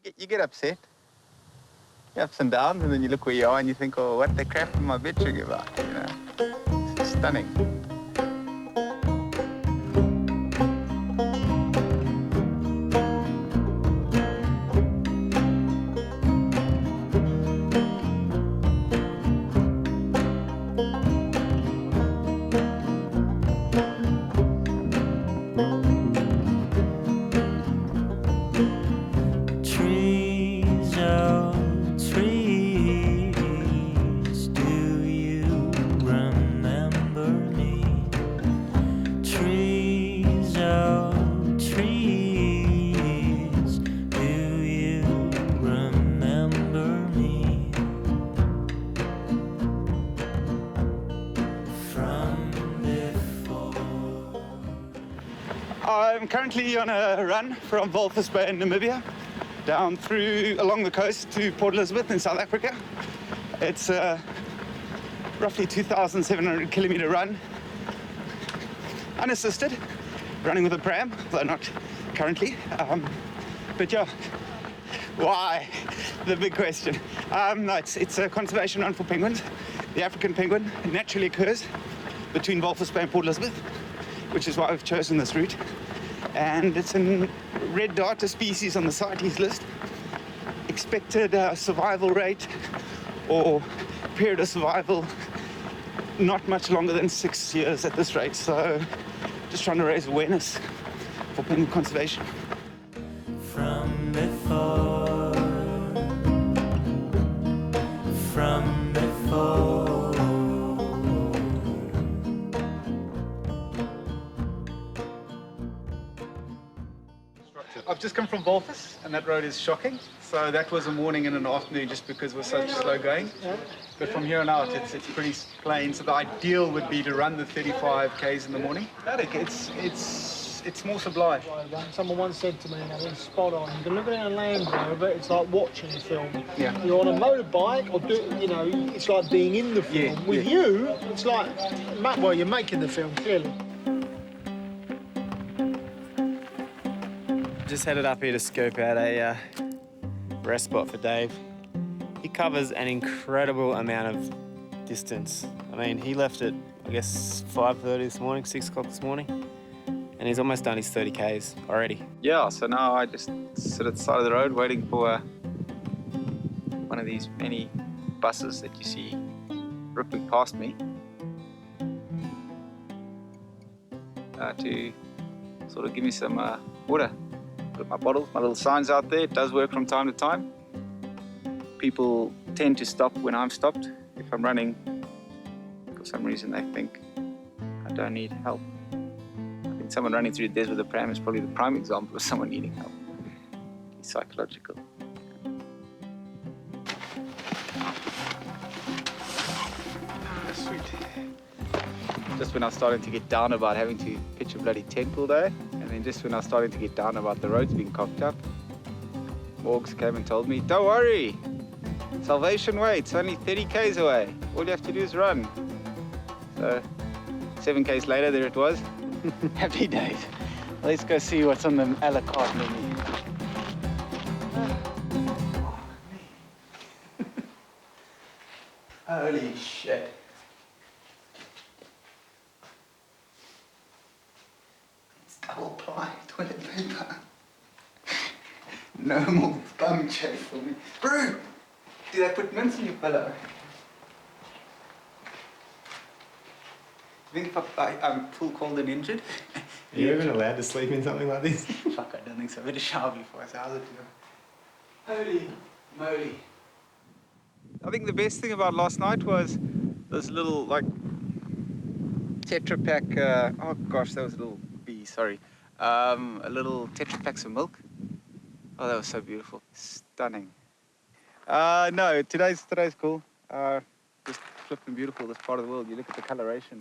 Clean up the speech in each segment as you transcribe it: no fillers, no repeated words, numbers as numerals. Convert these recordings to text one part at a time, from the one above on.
You get upset. Ups and downs, and then you look where you are and you think, oh, what the crap am I bitching about, you know? It's stunning. I'm currently on a run from Walvis Bay in Namibia down along the coast to Port Elizabeth in South Africa. It's a roughly 2,700-kilometer run, unassisted, running with a pram, though not currently. But yeah, why? The big question. No, it's a conservation run for penguins. The African penguin naturally occurs between Walvis Bay and Port Elizabeth, which is why we've chosen this route. And it's a red darter species on the CITES list. Expected survival rate or period of survival, not much longer than 6 years at this rate. So just trying to raise awareness for penguin conservation. From before, from before. I've just come from Walvis, and that road is shocking. So that was a morning and an afternoon just because we're such slow going. But from here on out, it's pretty plain. So the ideal would be to run the 35 Ks in the morning. It's more sublime. Someone once said to me, and I think spot on, you can look at it in a Land Rover, it's like watching a film. Yeah. You're on a motorbike, or it's like being in the film. Yeah, With you, it's like, well, you're making the film, clearly. Just headed up here to scope out a rest spot for Dave. He covers an incredible amount of distance. I mean, he left at, I guess, 5:30 this morning, 6 o'clock this morning, and he's almost done his 30 Ks already. Yeah, so now I just sit at the side of the road waiting for one of these many buses that you see ripping past me to sort of give me some water. Put my bottle, my little signs out there. It does work from time to time. People tend to stop when I'm stopped. If I'm running, for some reason they think I don't need help. I think someone running through the desert with a pram is probably the prime example of someone needing help. It's psychological. Sweet. Just when I was starting to get down about having to pitch a bloody tent all day, and then just when I was starting to get down about the roads being cocked up, Morgs came and told me, don't worry, Salvation Way, it's only 30 Ks away. All you have to do is run. So 7 Ks later, there it was. Happy days. Let's go see what's on the a la carte menu. Holy shit. Double ply toilet paper. No more bum chat for me. Bro, did I put mints in your pillow? Do you think if I'm full cold and injured? Are you even allowed to sleep in something like this? Fuck, I don't think so. I better shower before I say how's it doing? Holy moly. I think the best thing about last night was this little, like, Tetra Pak, oh gosh, that was a little bee, sorry. A little Tetra Packs of milk. Oh, that was so beautiful. Stunning. No, today's cool. Just flipping beautiful, this part of the world. You look at the coloration,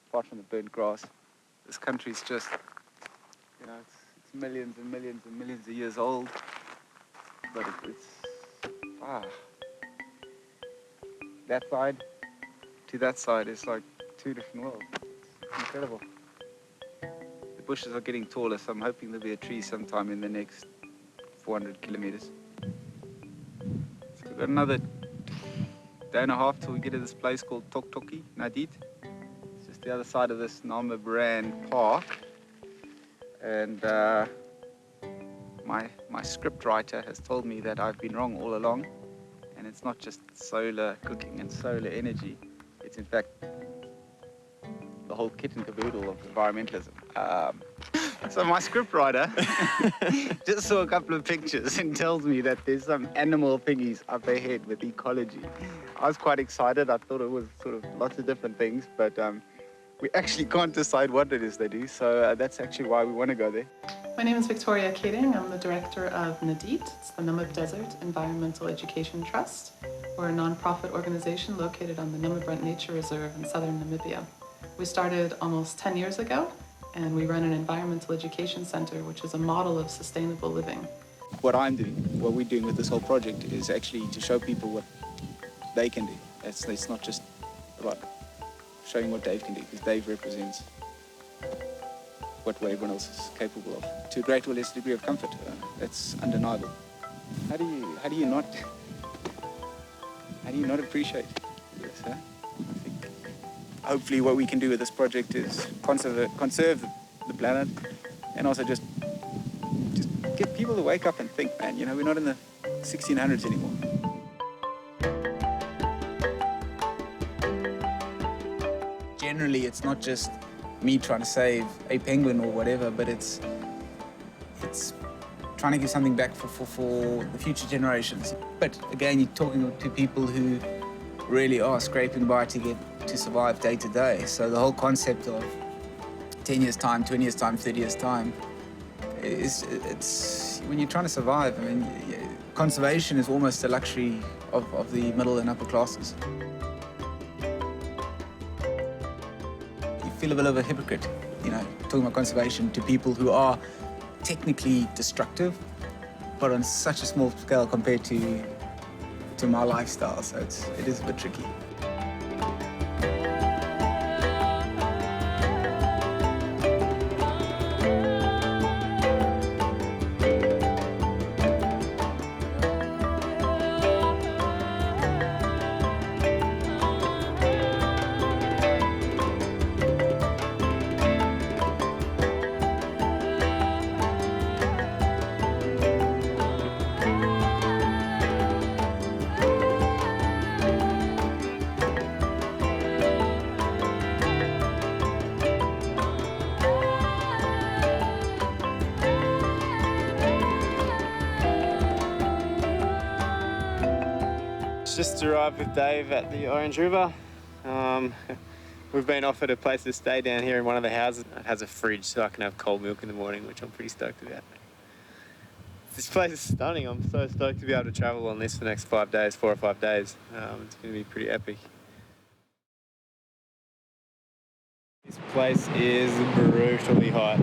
apart from the burnt grass. This country's just, you know, it's millions and millions and millions of years old. But it's that side to that side is like two different worlds. It's incredible. The bushes are getting taller, so I'm hoping there'll be a tree sometime in the next 400 kilometers. We've got another day and a half till we get to this place called Toktoki, Nadit. It's just the other side of this Namibia park. And my script writer has told me that I've been wrong all along. And it's not just solar cooking and solar energy. It's in fact the whole kit and caboodle of environmentalism. So my scriptwriter just saw a couple of pictures and tells me that there's some animal thingies up ahead with ecology. I was quite excited. I thought it was sort of lots of different things, but we actually can't decide what it is they do. So that's actually why we want to go there. My name is Victoria Kading. I'm the director of NADIT. It's the Namib Desert Environmental Education Trust. We're a non-profit organization located on the Namib Nature Reserve in southern Namibia. We started almost 10 years ago, and we run an environmental education center, which is a model of sustainable living. What I'm doing, what we're doing with this whole project is actually to show people what they can do. It's not just about showing what Dave can do, because Dave represents what everyone else is capable of, to a greater or less degree of comfort. That's undeniable. How do you not appreciate this? Huh? I think hopefully what we can do with this project is conserve the planet, and also just get people to wake up and think, man. You know, we're not in the 1600s anymore. Generally, it's not just me trying to save a penguin or whatever, but it's trying to give something back for the future generations. But again, you're talking to people who really are scraping by to survive day to day. So the whole concept of 10 years time, 20 years time, 30 years time, it's when you're trying to survive. I mean, conservation is almost a luxury of the middle and upper classes. Feel a bit of a hypocrite, you know, talking about conservation to people who are technically destructive, but on such a small scale compared to my lifestyle. So it is a bit tricky. Just arrived with Dave at the Orange River. We've been offered a place to stay down here in one of the houses. It has a fridge so I can have cold milk in the morning, which I'm pretty stoked about. This place is stunning. I'm so stoked to be able to travel on this for the next 5 days, 4 or 5 days. It's going to be pretty epic. This place is brutally hot.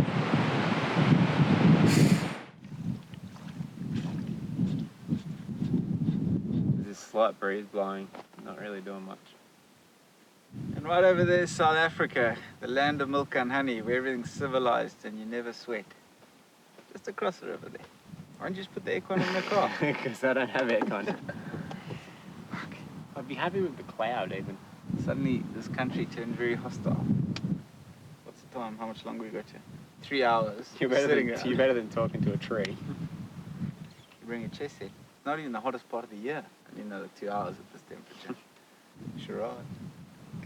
Slight breeze blowing, not really doing much. And right over there is South Africa, the land of milk and honey, where everything's civilized and you never sweat. Just across the river there. Why don't you just put the aircon in the car? Because I don't have aircon. I'd be happy with the cloud even. Suddenly this country turned very hostile. What's the time? How much longer we got to? 3 hours. You're better than talking to a tree. You bring a chest set. It's not even the hottest part of the year. And you know, 2 hours at this temperature. Sure are.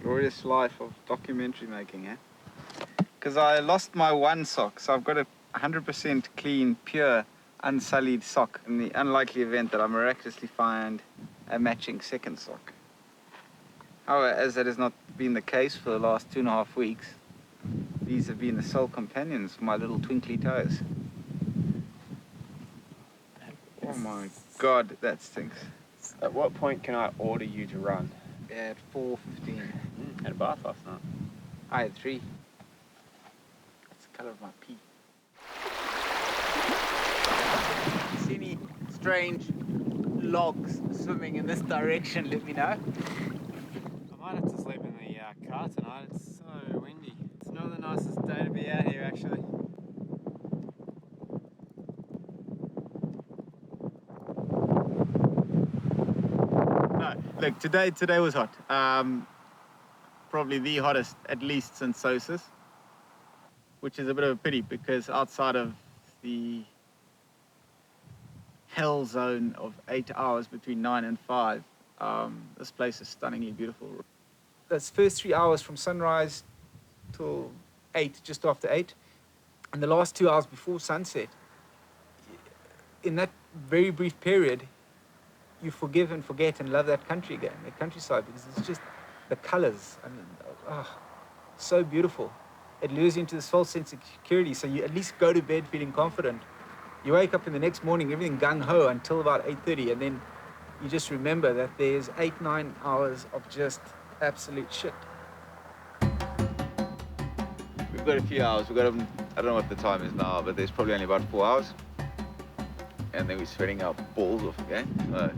Glorious life of documentary making, eh? Because I lost my one sock, so I've got a 100% clean, pure, unsullied sock in the unlikely event that I miraculously find a matching second sock. However, as that has not been the case for the last 2.5 weeks, these have been the sole companions for my little twinkly toes. Oh my God, that stinks. At what point can I order you to run? At 4:15. Had a bath last night. I had 3. That's the colour of my pee. See any strange logs swimming in this direction, let me know. I might have to sleep in the car tonight. It's so windy. It's not the nicest day to be out here, actually. Look, today was hot. Probably the hottest, at least since Sosis, which is a bit of a pity because outside of the hell zone of 8 hours between 9 and 5, this place is stunningly beautiful. Those first 3 hours from sunrise till 8, just after 8, and the last 2 hours before sunset, in that very brief period, you forgive and forget and love that country again, that countryside, because it's just the colors. I mean, so beautiful. It lures you into this false sense of security, so you at least go to bed feeling confident. You wake up in the next morning, everything gung-ho until about 8:30, and then you just remember that there's 8-9 hours of just absolute shit. We've got a few hours. We've got, I don't know what the time is now, but there's probably only about 4 hours. And then we're sweating our balls off again. So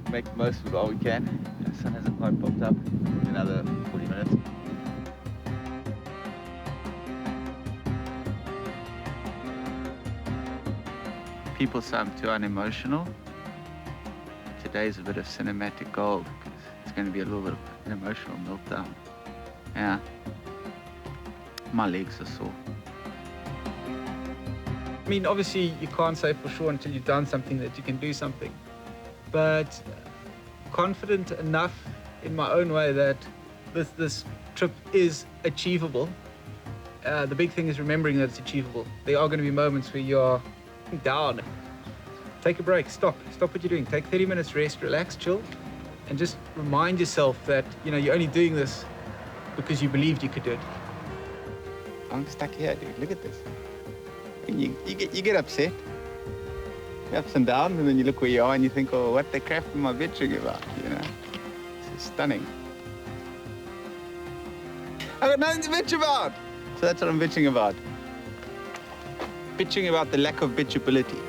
make the most of it while we can. The sun hasn't quite popped up. Another 40 minutes. People say I'm too unemotional. Today's a bit of cinematic gold because it's going to be a little bit of an emotional meltdown. Yeah. My legs are sore. I mean, obviously, you can't say for sure until you've done something that you can do something. But confident enough in my own way that this trip is achievable. The big thing is remembering that it's achievable. There are going to be moments where you're down. Take a break, stop what you're doing. Take 30 minutes rest, relax, chill, and just remind yourself that, you know, you're only doing this because you believed you could do it. I'm stuck here, dude. Look at this. You get upset. You're ups and downs, and then you look where you are and you think, oh, what the crap am I bitching about, you know? It's stunning. I've got nothing to bitch about. So that's what I'm bitching about. Bitching about the lack of bitchability.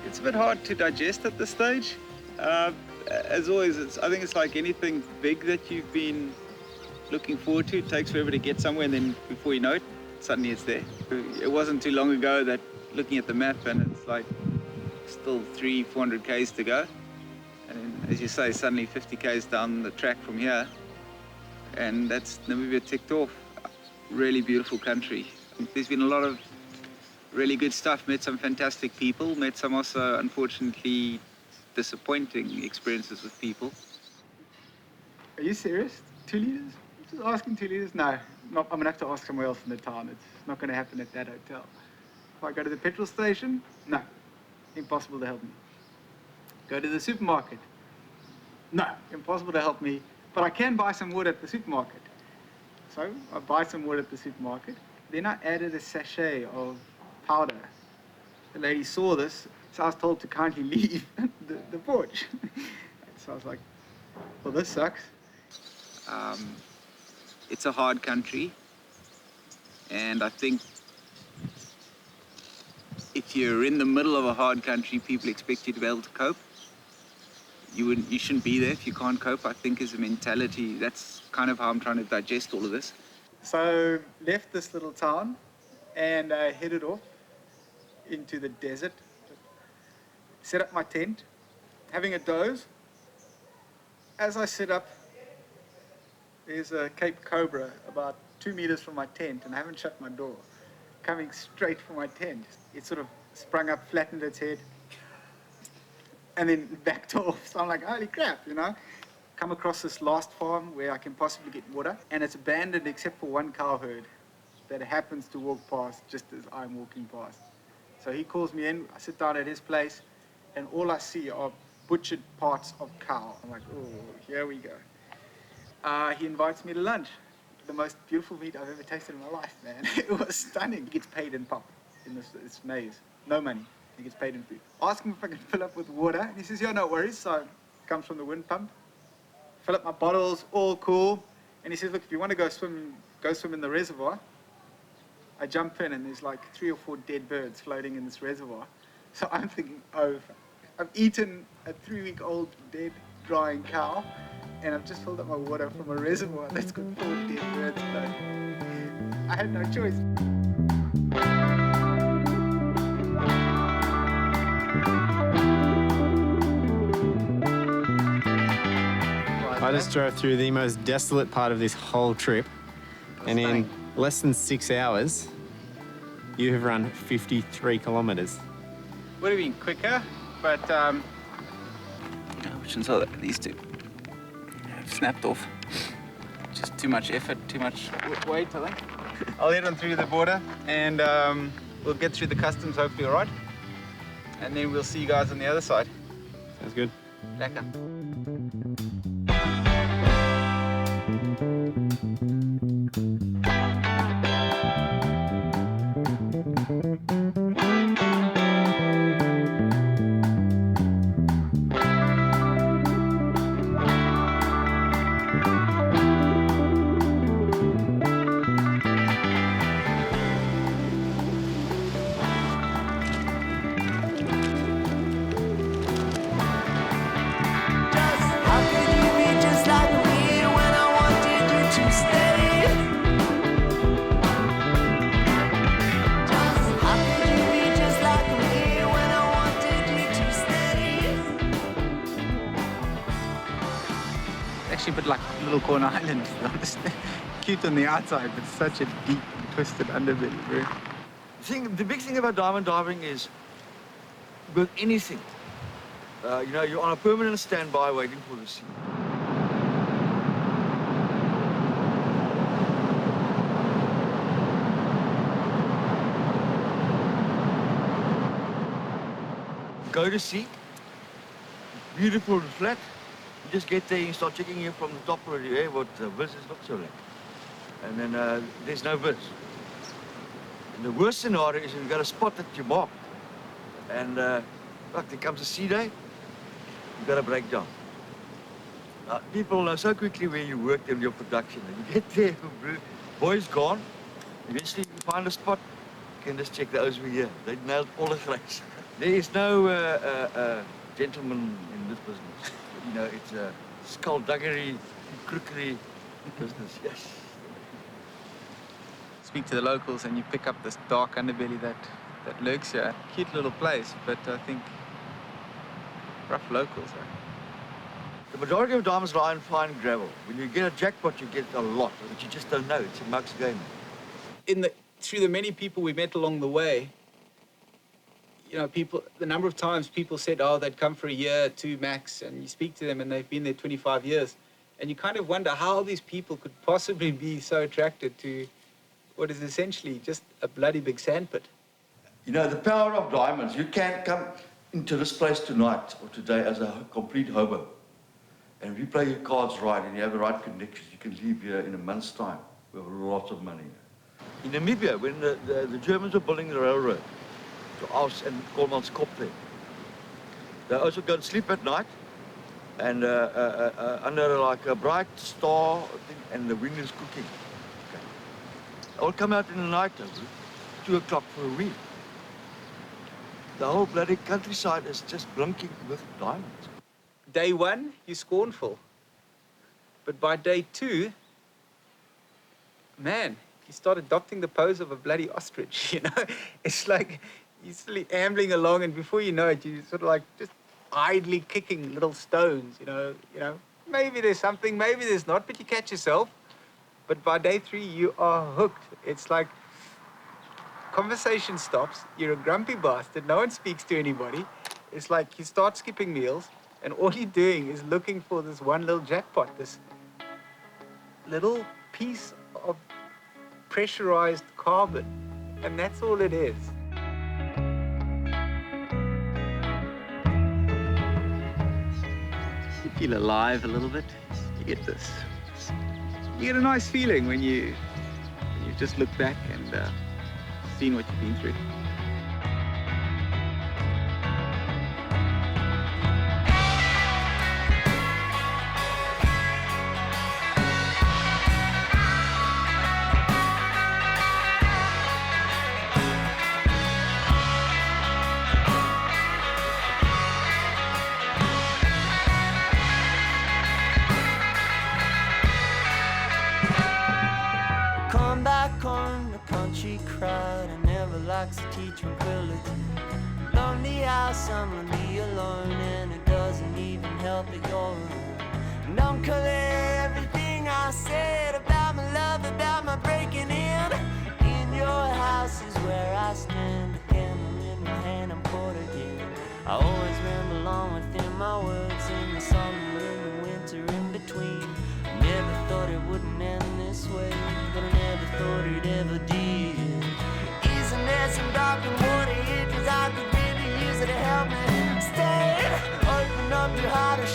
It's a bit hard to digest at this stage. As always, I think it's like anything big that you've been looking forward to. It takes forever to get somewhere, and then before you know it, suddenly it's there. It wasn't too long ago that looking at the map and it's like still 300-400 k's to go. And then, as you say, suddenly 50 k's down the track from here. And that's Namibia ticked off. Really beautiful country. There's been a lot of really good stuff. Met some fantastic people. Met some also, unfortunately, disappointing experiences with people. Are you serious? 2 liters? Just asking 2 liters? No, I'm gonna have to ask somewhere else in the town. It's not gonna happen at that hotel. If I go to the petrol station, no, impossible to help me. Go to the supermarket, no, impossible to help me, but I can buy some wood at the supermarket. So I buy some wood at the supermarket. Then I added a sachet of powder. The lady saw this, so I was told to kindly leave the porch. So I was like, well, this sucks. It's a hard country, and I think if you're in the middle of a hard country, people expect you to be able to cope. You shouldn't be there if you can't cope, I think, is a mentality. That's kind of how I'm trying to digest all of this. So left this little town and headed off into the desert. Set up my tent, having a doze. As I sit up, there's a Cape Cobra about 2 meters from my tent, and I haven't shut my door, coming straight for my tent. It sort of sprung up, flattened its head, and then backed off. So I'm like, holy crap, you know? Come across this last farm where I can possibly get water, and it's abandoned except for one cow herd that happens to walk past just as I'm walking past. So he calls me in, I sit down at his place, and all I see are butchered parts of cow. I'm like, oh, here we go. He invites me to lunch. The most beautiful meat I've ever tasted in my life, man. It was stunning. He gets paid in pop in this maze. No money. He gets paid in food. Ask him if I can fill up with water. And he says, yeah, no worries. So comes from the wind pump. Fill up my bottles, all cool. And he says, look, if you want to go swim in the reservoir. I jump in and there's like 3 or 4 dead birds floating in this reservoir. So I'm thinking, oh, I've eaten a 3-week-old dead drying cow, and I've just filled up my water from a reservoir that's got 4 dead birds in it. I had no choice. I just drove through the most desolate part of this whole trip, and in less than 6 hours, you have run 53 kilometres. Would have been quicker, but which ones are they? These two have snapped off. Just too much effort, too much weight, I think. I'll head on through the border, and we'll get through the customs hopefully, all right? And then we'll see you guys on the other side. Sounds good. Lekker. Actually, a bit like Little Corner Island, to be honest. Cute on the outside, but such a deep and twisted underbelly, bro. The big thing about diamond diving is, with anything, you're on a permanent standby waiting for the sea. Go to sea, beautiful and flat. You just get there and start checking in from the top already, what the viz looks so like. And then there's no viz. And the worst scenario is you've got a spot that you mark. And look, there comes a sea day, you've got to break down. People know so quickly where you work in your production. And you get there, boy's gone. Eventually you find a spot, you can just check those over here. They nailed all the threats. There is no gentleman in this business. It's a skullduggery, crookery business, yes. Speak to the locals and you pick up this dark underbelly that lurks here. Cute little place, but I think rough locals, right? The majority of diamonds lie in fine gravel. When you get a jackpot, you get a lot, but you just don't know. It's a mug's game. Through the many people we met along the way, the number of times people said, oh, they'd come for a year, 2 max, and you speak to them and they've been there 25 years. And you kind of wonder how these people could possibly be so attracted to what is essentially just a bloody big sandpit. The power of diamonds. You can come into this place tonight or today as a complete hobo. And if you play your cards right and you have the right connections, you can leave here in a month's time with lots of money. In Namibia, when the Germans were building the railroad, to Aus and Kolmanskop there. They also go and sleep at night and under like a bright star thing, and the wind is cooking. Okay. I will come out in the night, 2 o'clock for a week. The whole bloody countryside is just blinking with diamonds. Day 1, you're scornful. But by day 2, man, you start adopting the pose of a bloody ostrich, It's like you're slowly ambling along, and before you know it, you're sort of like just idly kicking little stones, Maybe there's something, maybe there's not, but you catch yourself. But by day 3, you are hooked. It's like conversation stops. You're a grumpy bastard. No one speaks to anybody. It's like you start skipping meals, and all you're doing is looking for this one little jackpot, this little piece of pressurized carbon, and that's all it is. You feel alive a little bit. You get this. You get a nice feeling when you just look back and seen what you've been through. crowd. I never likes to teach tranquility. Lonely house, I'm lonely alone, and it doesn't even help that you're around. And Uncle, everything I said about my love, about my breaking in your house is where I stand. A candle in my hand, I'm caught again. I always ramble along within my words, in the summer, in the winter, in between. I never thought it wouldn't end this way, but I never thought it ever did. Isn't there some dark and water here? 'Cause I could really use it to help me stay. Open up your heart and